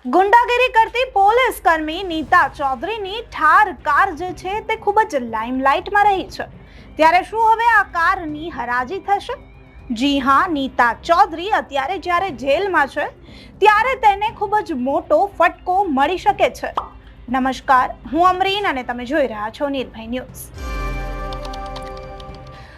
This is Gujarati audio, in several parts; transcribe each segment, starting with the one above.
ગુંડાગીરી કરતી પોલીસ કર્મી નીતા ચૌધરીની ઠાર કાર જે છે તે ખૂબ જ લાઇમલાઇટમાં રહી છે। ત્યારે શું હવે આ કારની હરાજી થશે? જી હા, નીતા ચૌધરી અત્યારે જ્યારે જેલમાં છે ત્યારે તેને ખૂબ જ મોટો ફટકો મળી શકે છે। નમસ્કાર, હું અમરીન અને તમે જોઈ રહ્યા છો નિર્ભય ન્યૂઝ।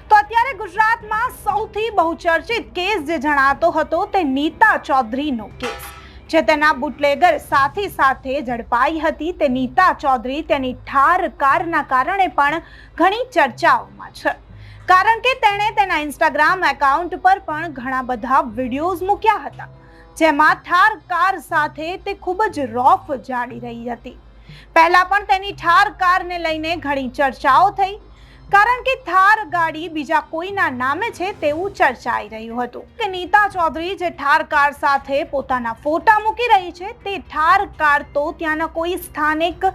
તો અત્યારે ગુજરાતમાં સૌથી બહુચર્ચિત કેસ જે જણાતો હતો તે નીતા ચૌધરીનો કેસ, જે તેના બુટલેગર સાથી સાથે ઝડપાઈ હતી। તે નીતા ચૌધરી તેની ઠાર કારના કારણે પણ ઘણી ચર્ચાઓમાં છે, કારણ કે તેણે તેના ઇન્સ્ટાગ્રામ એકાઉન્ટ પર પણ ઘણા બધા વિડીયોઝ મૂક્યા હતા, જેમાં ઠાર કાર સાથે તે ખૂબ જ રોફ જાડી રહી હતી। પહેલા પણ તેની ઠાર કારને લઈને ઘણી ચર્ચાઓ થઈ, કારણ કે થાર ગાડી બીજા કોઈના નામે છે તેવું ચર્ચાઈ રહ્યું હતું કે નીતા ચૌધરી જે ઠાર કાર સાથે પોતાના ફોટા મૂકી રહી છે તે ઠાર કાર તો ત્યાંના કોઈ સ્થાનિક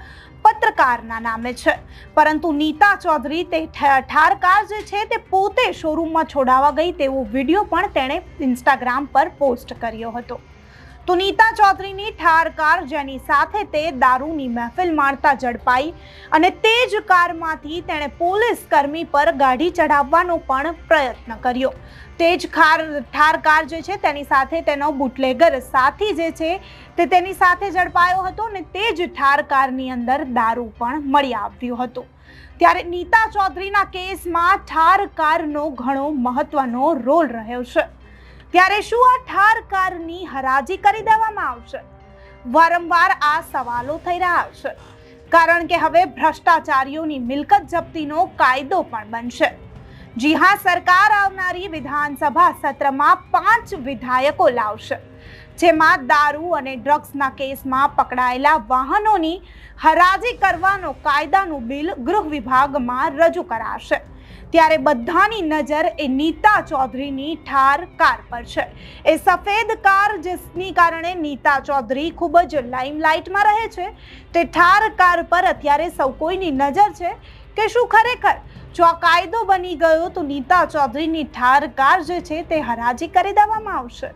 પત્રકારના નામે છે, પરંતુ નીતા ચૌધરી તે ઠાર કાર જે છે તે પોતે શોરૂમમાં છોડાવવા ગઈ તેવો વિડીયો પણ તેણે ઇન્સ્ટાગ્રામ પર પોસ્ટ કર્યો હતો। તો નીતા ચૌધરીની ઠાર કાર જેની સાથે તે દારૂની મહેફિલ માણતા ઝડપાઈ અને તે જ કારમાંથી તેણે પોલીસ કર્મી પર ગાડી ચડાવવાનો પણ પ્રયત્ન કર્યો। તે જ ઠાર કાર જે છે તેની સાથે તેનો બુટલેગર સાથી જે છે તે તેની સાથે ઝડપાયો હતો અને તે જ ઠાર કારની અંદર દારૂ પણ મળી આવ્યું હતું। ત્યારે નીતા ચૌધરીના કેસમાં ઠાર કારનો ઘણો મહત્વનો રોલ રહ્યો છે। ત્યારે શું આ ઠાર કારની હરાજી કરી દેવામાં આવશે? વારંવાર આ સવાલો થઈ રહ્યા છે, કારણ કે હવે ભ્રષ્ટાચારીઓની મિલકત જપ્તીનો કાયદો પણ બનશે। જી હા, સરકાર આવનારી વિધાનસભા સત્રમાં 5 વિધાયકો લાવશે, જેમાં દારૂ અને ડ્રગ્સના કેસમાં પકડાયેલા વાહનોની હરાજી કરવાનો કાયદાનું બિલ ગૃહ વિભાગમાં રજૂ કરાશે। ત્યારે બધાની નજર એ નીતા ચૌધરીની ઠાર કાર પર છે। એ સફેદ કાર જેની કારણે નીતા ચૌધરી ખૂબ જ લાઇમલાઇટમાં રહે છે, તે ઠાર કાર પર અત્યારે સૌ કોઈની નજર છે કે શું ખરેખર જો આ કાયદો બની ગયો તો નીતા ચૌધરીની ઠાર કાર જે છે તે હરાજી કરી દેવામાં આવશે।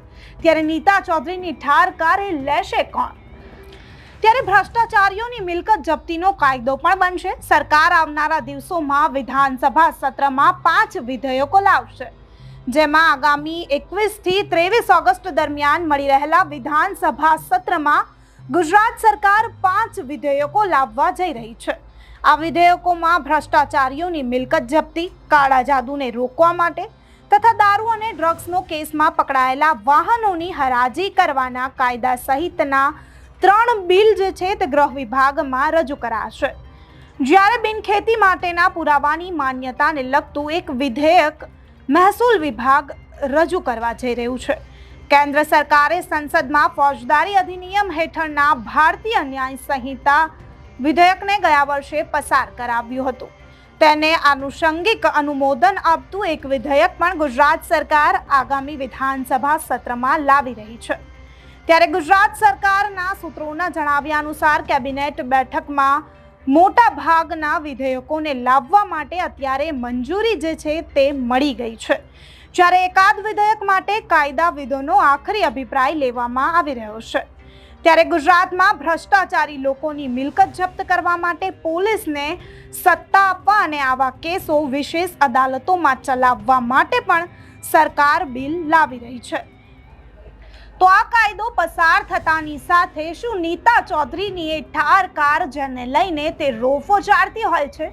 ત્યારે નીતા ચૌધરીની ઠાર કાર એ લેશે કોણ? ત્યારે ભ્રષ્ટાચારીઓની મિલકત જપ્તીનો કાયદો પણ બનશે। સરકાર આવનારા દિવસોમાં વિધાનસભા સત્રમાં 5 વિધેયકો લાવશે, જેમાં આગામી 21 થી 23 ઓગસ્ટ દરમિયાન મળી રહેલા વિધાનસભા સત્રમાં ગુજરાત સરકાર 5 વિધેયકો લાવવા જઈ રહી છે। આ વિધેયકોમાં ભ્રષ્ટાચારીઓની મિલકત જપ્તી, કાળા જાદુને રોકવા માટે તથા દારૂ અને ડ્રગ્સનો કેસમાં પકડાયેલા વાહનોની હરાજી કરવાના કાયદા સહિતના 3 બિલ જે છે તે ગૃહ વિભાગમાં રજૂ કરાશે। જ્યારે બિનખેતી માટેના પુરાવાની માન્યતાને લગતું એક વિધેયક મહેસૂલ વિભાગ રજૂ કરવા જઈ રહ્યું છે। કેન્દ્ર સરકારે સંસદમાં ફોજદારી અધિનિયમ હેઠળના ભારતીય ન્યાય સંહિતા વિધેયકને ગયા વર્ષે પસાર કરાવ્યું હતું। તેને આનુષંગિક અનુમોદન આપતું એક વિધેયક પણ ગુજરાત સરકાર આગામી વિધાનસભા સત્રમાં લાવી રહી છે। ત્યારે ગુજરાત સરકારના સૂત્રોના જણાવ્યા અનુસાર કેબિનેટ બેઠકમાં મોટા ભાગના વિધેયકોને લાવવા માટે અત્યારે મંજૂરી જે છે તે મળી ગઈ છે, જ્યારે એકાદ વિધેયક માટે કાયદાવિદોનો આખરી અભિપ્રાય લેવામાં આવી રહ્યો છે। ત્યારે ગુજરાતમાં ભ્રષ્ટાચારી લોકોની મિલકત જપ્ત કરવા માટે પોલીસને સત્તા આપવા અને આવા કેસો વિશેષ અદાલતોમાં ચલાવવા માટે પણ સરકાર બિલ લાવી રહી છે। તો આ કાયદો પસાર થતાની સાથે શું નીતા ચૌધરીની એ ઠાર કાર જેને લઈને તે રોફો ચાડતી હોય છે,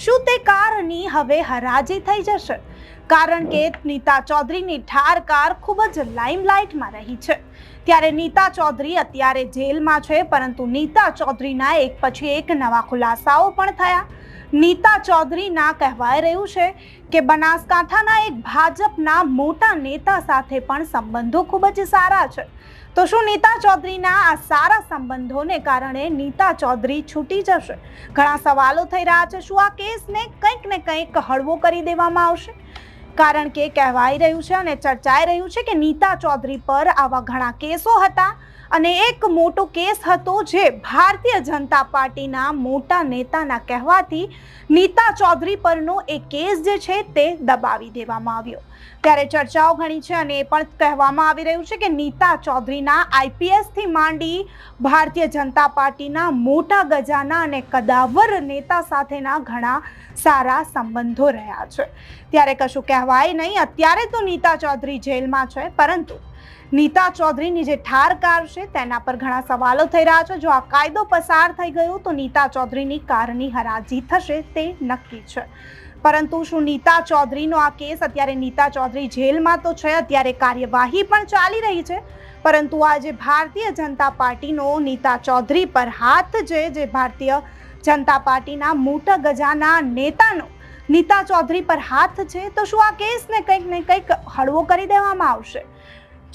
શું તે કારની હવે હરાજી થઈ જશે? કારણ કે નીતા ચૌધરીની ઠાર કાર ખૂબ જ લાઇમલાઇટમાં રહી છે। ત્યારે નીતા ચૌધરી અત્યારે જેલમાં છે, પરંતુ નીતા ચૌધરીના એક પછી એક નવા ખુલાસાઓ પણ થયા। નીતા ચૌધરીના કહેવાય રહ્યું છે કે બનાસકાંઠાના એક ભાજપના મોટા નેતા સાથે પણ સંબંધો ખૂબ જ સારા છે। તો શું નીતા ચૌધરીના આ સારા સંબંધોને કારણે નીતા ચૌધરી છૂટી જશે? ઘણા સવાલો થઈ રહ્યા છે, શું આ કેસને કંઈક ને કંઈક હળવો કરી દેવામાં આવશે? કારણ કે કહેવાય રહ્યું છે અને ચર્ચાઈ રહ્યું છે કે નીતા ચૌધરી પર આવા ઘણા કેસો હતા અને એક મોટો કેસ હતો જે ભારતીય જનતા પાર્ટીના મોટા નેતાના કહેવાથી નીતા ચૌધરી પરનો એ કેસ જે છે તે દબાવી દેવામાં આવ્યો. ત્યારે ચર્ચાઓ ઘણી છે અને એ પણ કહેવામાં આવી રહ્યું છે કે નીતા ચૌધરીના આઈપીએસથી માંડી ભારતીય જનતા પાર્ટીના મોટા ગજાના અને કદાવર નેતા સાથેના ઘણા સારા સંબંધો રહ્યા છે. ત્યારે કશું કહેવાય નહીં, અત્યારે તો નીતા ચૌધરી જેલમાં છે, પરંતુ નીતા ચૌધરીની જે ઠાર કાર છે તેના પર ઘણા સવાલો થઈ રહ્યા છે. જો આ કાયદો પસાર થઈ ગયો તો નીતા ચૌધરીની કારની હરાજી થશે તે નક્કી છે. પરંતુ શું નીતા ચૌધરીનો આ કેસ, અત્યારે નીતા ચૌધરી જેલમાં તો છે, અત્યારે કાર્યવાહી પણ ચાલી રહી છે, પરંતુ આજે ભારતીય જનતા પાર્ટીનો નીતા ચૌધરી પર હાથ જે ભારતીય જનતા પાર્ટીના મોટા ગજાના નેતાનો નીતા ચૌધરી પર હાથ છે, તો શું આ કેસને કંઈક ને કંઈક હળવો કરી દેવામાં આવશે?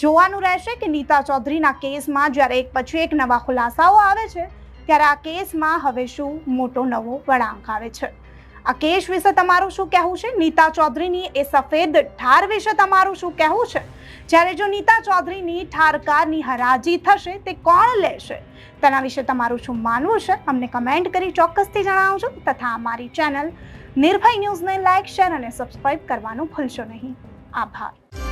જોવાનું રહેશે કે નીતા ચૌધરીના કેસમાં જ્યારે એક પછી એક નવા ખુલાસાઓ આવે છે ત્યારે આ કેસમાં હવે શું મોટો નવો વળાંક આવે છે. આ કેસ વિશે તમારું શું કહેવું છે? નીતા ચૌધરીની એ સફેદ ઠાર વિશે તમારું શું કહેવું છે? જ્યારે જો નીતા ચૌધરીની ઠારકારની હરાજી થશે તે કોણ લેશે, તેના વિશે તમારું શું માનવું છે? અમને કમેન્ટ કરી ચોક્કસથી જણાવજો. તથા અમારી ચેનલ નિર્ભય ન્યૂઝને લાઇક, શેર અને સબસ્ક્રાઇબ કરવાનું ભૂલશો નહીં. આભાર.